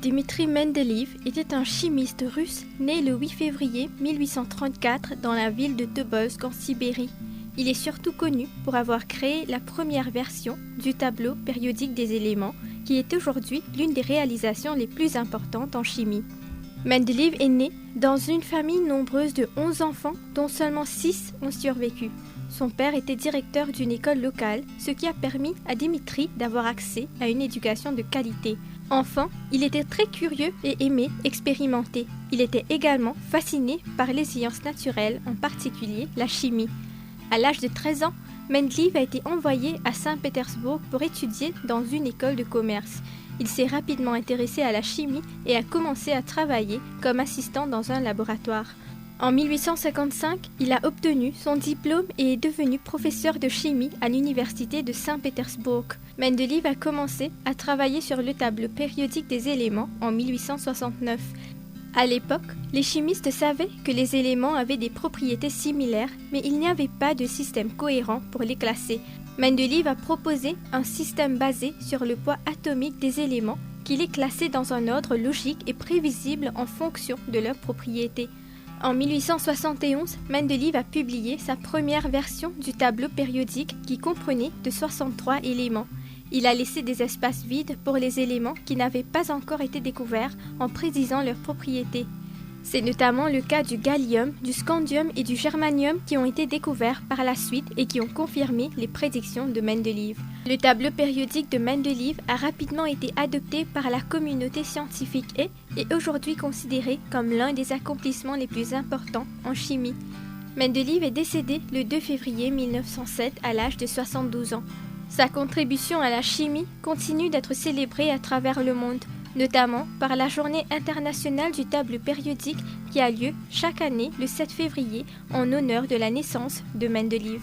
Dmitri Mendeleïev était un chimiste russe né le 8 février 1834 dans la ville de Tobolsk en Sibérie. Il est surtout connu pour avoir créé la première version du tableau périodique des éléments, qui est aujourd'hui l'une des réalisations les plus importantes en chimie. Mendeleïev est né dans une famille nombreuse de 11 enfants, dont seulement 6 ont survécu. Son père était directeur d'une école locale, ce qui a permis à Dmitri d'avoir accès à une éducation de qualité. Enfant, il était très curieux et aimait expérimenter. Il était également fasciné par les sciences naturelles, en particulier la chimie. À l'âge de 13 ans, Mendeleïev a été envoyé à Saint-Pétersbourg pour étudier dans une école de commerce. Il s'est rapidement intéressé à la chimie et a commencé à travailler comme assistant dans un laboratoire. En 1855, il a obtenu son diplôme et est devenu professeur de chimie à l'université de Saint-Pétersbourg. Mendeleïev a commencé à travailler sur le tableau périodique des éléments en 1869. À l'époque, les chimistes savaient que les éléments avaient des propriétés similaires, mais il n'y avait pas de système cohérent pour les classer. Mendeleïev a proposé un système basé sur le poids atomique des éléments qui les classait dans un ordre logique et prévisible en fonction de leurs propriétés. En 1871, Mendeleïev a publié sa première version du tableau périodique qui comprenait de 63 éléments. Il a laissé des espaces vides pour les éléments qui n'avaient pas encore été découverts en précisant leurs propriétés. C'est notamment le cas du gallium, du scandium et du germanium qui ont été découverts par la suite et qui ont confirmé les prédictions de Mendeleïev. Le tableau périodique de Mendeleïev a rapidement été adopté par la communauté scientifique et est aujourd'hui considéré comme l'un des accomplissements les plus importants en chimie. Mendeleïev est décédé le 2 février 1907 à l'âge de 72 ans. Sa contribution à la chimie continue d'être célébrée à travers le monde, notamment par la Journée internationale du tableau périodique qui a lieu chaque année le 7 février en honneur de la naissance de Mendeleïev.